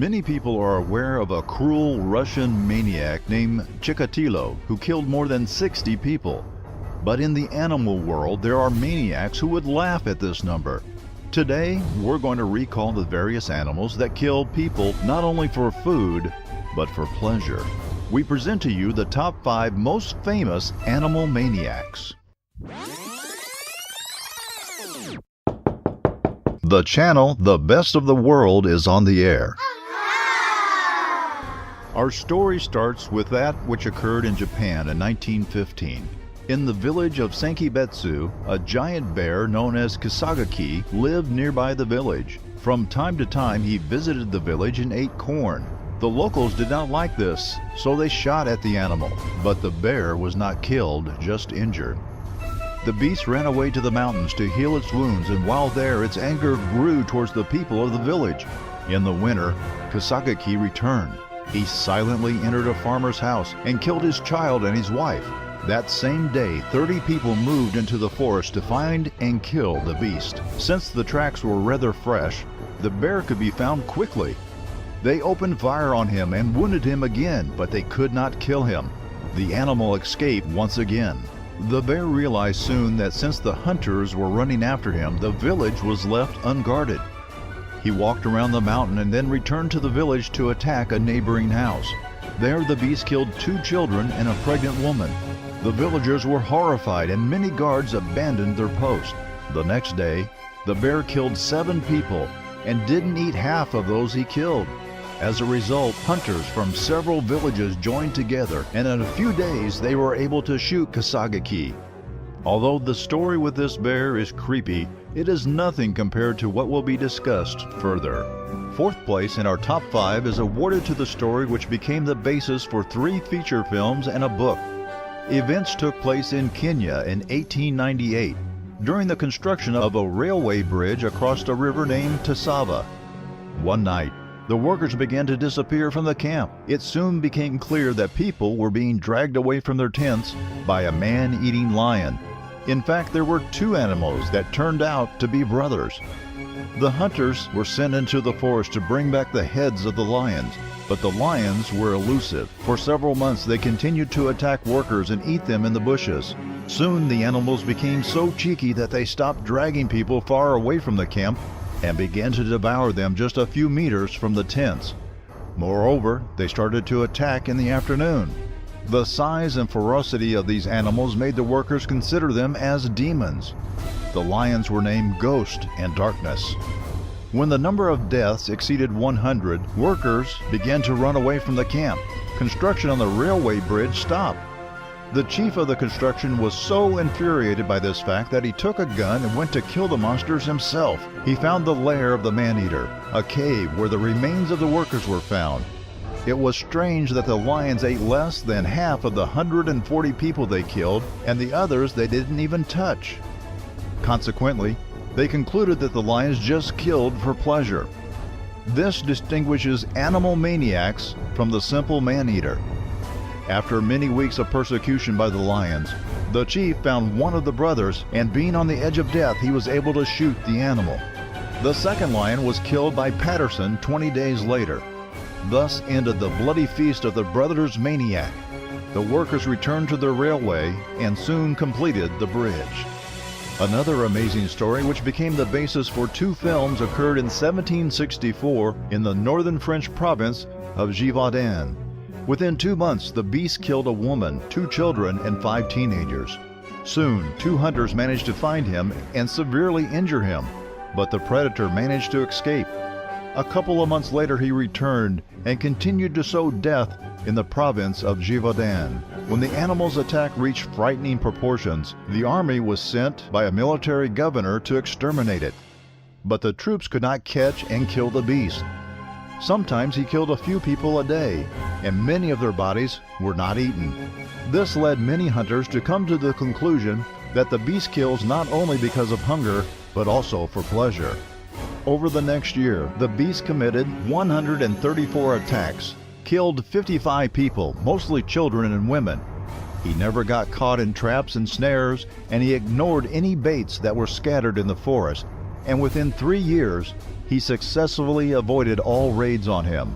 Many people are aware of a cruel Russian maniac named Chikatilo who killed more than 60 people. But in the animal world, there are maniacs who would laugh at this number. Today, we're going to recall the various animals that kill people not only for food, but for pleasure. We present to you the top 5 most famous animal maniacs. The channel The Best of the World is on the air. Our story starts with that which occurred in Japan in 1915. In the village of Sankibetsu, a giant bear known as Kisagaki lived nearby the village. From time to time, he visited the village and ate corn. The locals did not like this, so they shot at the animal. But the bear was not killed, just injured. The beast ran away to the mountains to heal its wounds, and while there, its anger grew towards the people of the village. In the winter, Kisagaki returned. He silently entered a farmer's house and killed his child and his wife. That same day, 30 people moved into the forest to find and kill the beast. Since the tracks were rather fresh, the bear could be found quickly. They opened fire on him and wounded him again, but they could not kill him. The animal escaped once again. The bear realized soon that since the hunters were running after him, the village was left unguarded. He walked around the mountain and then returned to the village to attack a neighboring house. There the beast killed 2 children and a pregnant woman. The villagers were horrified and many guards abandoned their post. The next day, the bear killed 7 people and didn't eat half of those he killed. As a result, hunters from several villages joined together, and in a few days they were able to shoot Kisagaki. Although the story with this bear is creepy, it is nothing compared to what will be discussed further. 4th place in our top 5 is awarded to the story which became the basis for 3 feature films and a book. Events took place in Kenya in 1898 during the construction of a railway bridge across a river named Tsava. One night, the workers began to disappear from the camp. It soon became clear that people were being dragged away from their tents by a man-eating lion. In fact, there were 2 animals that turned out to be brothers. The hunters were sent into the forest to bring back the heads of the lions, but the lions were elusive. For several months, they continued to attack workers and eat them in the bushes. Soon, the animals became so cheeky that they stopped dragging people far away from the camp and began to devour them just a few meters from the tents. Moreover, they started to attack in the afternoon. The size and ferocity of these animals made the workers consider them as demons. The lions were named Ghost and Darkness. When the number of deaths exceeded 100, workers began to run away from the camp. Construction on the railway bridge stopped. The chief of the construction was so infuriated by this fact that he took a gun and went to kill the monsters himself. He found the lair of the man-eater, a cave where the remains of the workers were found. It was strange that the lions ate less than half of the 140 people they killed, and the others they didn't even touch. Consequently, they concluded that the lions just killed for pleasure. This distinguishes animal maniacs from the simple man-eater. After many weeks of persecution by the lions, the chief found one of the brothers, and being on the edge of death, he was able to shoot the animal. The second lion was killed by Patterson 20 days later. Thus ended the bloody feast of the brothers maniac. The workers returned to their railway and soon completed the bridge. Another amazing story which became the basis for 2 films occurred in 1764 in the northern French province of Gévaudan. Within 2 months, the beast killed a woman, 2 children, and 5 teenagers. Soon, 2 hunters managed to find him and severely injure him, but the predator managed to escape. A couple of months later, he returned and continued to sow death in the province of Gévaudan. When the animal's attack reached frightening proportions, the army was sent by a military governor to exterminate it. But the troops could not catch and kill the beast. Sometimes he killed a few people a day, and many of their bodies were not eaten. This led many hunters to come to the conclusion that the beast kills not only because of hunger, but also for pleasure. Over the next year, the beast committed 134 attacks, killed 55 people, mostly children and women. He never got caught in traps and snares, and he ignored any baits that were scattered in the forest. And within 3 years, he successfully avoided all raids on him.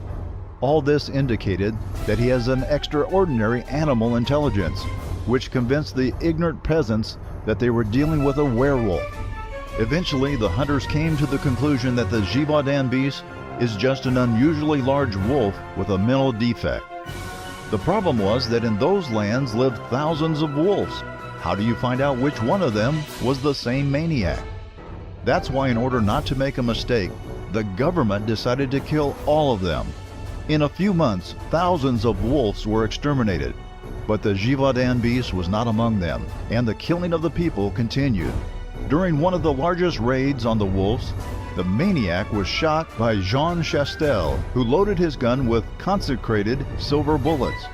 All this indicated that he has an extraordinary animal intelligence, which convinced the ignorant peasants that they were dealing with a werewolf. Eventually, the hunters came to the conclusion that the Gévaudan beast is just an unusually large wolf with a mental defect. The problem was that in those lands lived thousands of wolves. How do you find out which one of them was the same maniac? That's why, in order not to make a mistake, the government decided to kill all of them. In a few months, thousands of wolves were exterminated, but the Gévaudan beast was not among them, and the killing of the people continued. During one of the largest raids on the wolves, the maniac was shot by Jean Chastel, who loaded his gun with consecrated silver bullets.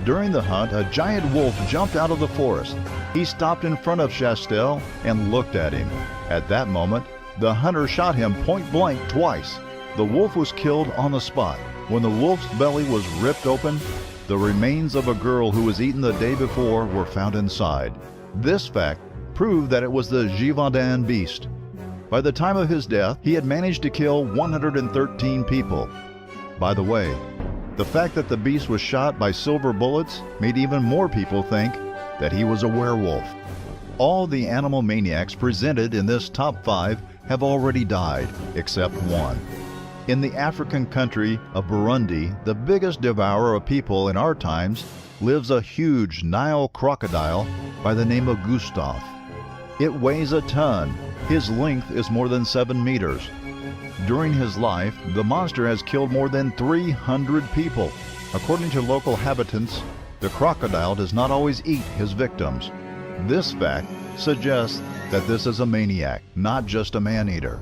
During the hunt, a giant wolf jumped out of the forest. He stopped in front of Chastel and looked at him. At that moment, the hunter shot him point blank twice. The wolf was killed on the spot. When the wolf's belly was ripped open, the remains of a girl who was eaten the day before were found inside. This fact proved that it was the Gévaudan beast. By the time of his death, he had managed to kill 113 people. By the way, the fact that the beast was shot by silver bullets made even more people think that he was a werewolf. All the animal maniacs presented in this top 5 have already died, except one. In the African country of Burundi, the biggest devourer of people in our times, lives a huge Nile crocodile by the name of Gustave. It weighs a ton. His length is more than 7 meters. During his life, the monster has killed more than 300 people. According to local inhabitants, the crocodile does not always eat his victims. This fact suggests that this is a maniac, not just a man-eater.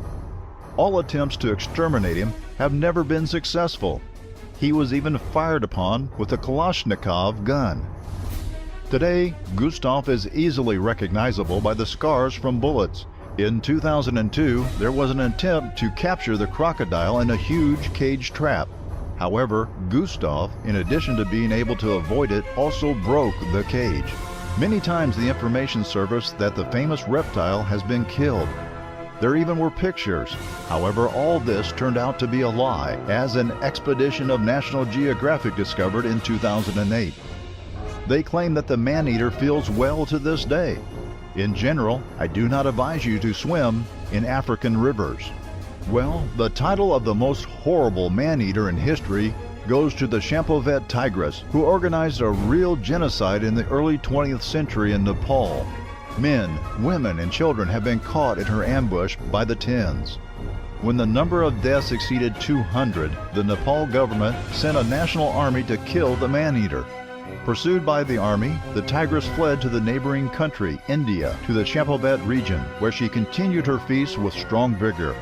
All attempts to exterminate him have never been successful. He was even fired upon with a Kalashnikov gun. Today, Gustave is easily recognizable by the scars from bullets. In 2002, there was an attempt to capture the crocodile in a huge cage trap. However, Gustave, in addition to being able to avoid it, also broke the cage. Many times the information surfaced that the famous reptile has been killed. There even were pictures. However, all this turned out to be a lie, as an expedition of National Geographic discovered in 2008. They claim that the man-eater feels well to this day. In general, I do not advise you to swim in African rivers. Well, the title of the most horrible man-eater in history goes to the Chimpanzee tigress, who organized a real genocide in the early 20th century in Nepal. Men, women, and children have been caught in her ambush by the tens. When the number of deaths exceeded 200, the Nepal government sent a national army to kill the man-eater. Pursued by the army, the tigress fled to the neighboring country, India, to the Chimpanzee region, where she continued her feast with strong vigor.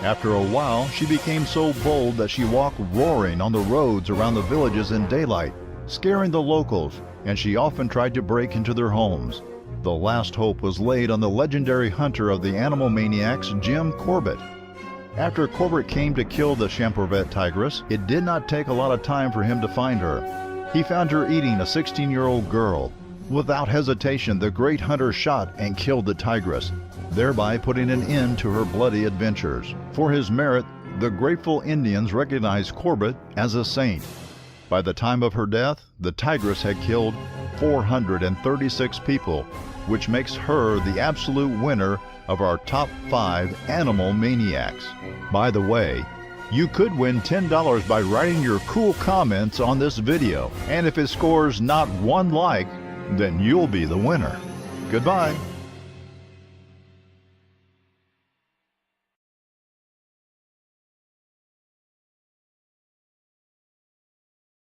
After a while, she became so bold that she walked roaring on the roads around the villages in daylight, scaring the locals, and she often tried to break into their homes. The last hope was laid on the legendary hunter of the animal maniacs, Jim Corbett. After Corbett came to kill the Chimpanzee tigress, it did not take a lot of time for him to find her. He found her eating a 16-year-old girl. Without hesitation, the great hunter shot and killed the tigress, thereby putting an end to her bloody adventures. For his merit, the grateful Indians recognized Corbett as a saint. By the time of her death, the tigress had killed 436 people, which makes her the absolute winner of our top 5 animal maniacs. By the way, you could win $10 by writing your cool comments on this video, and if it scores not 1 like, then you'll be the winner. Goodbye.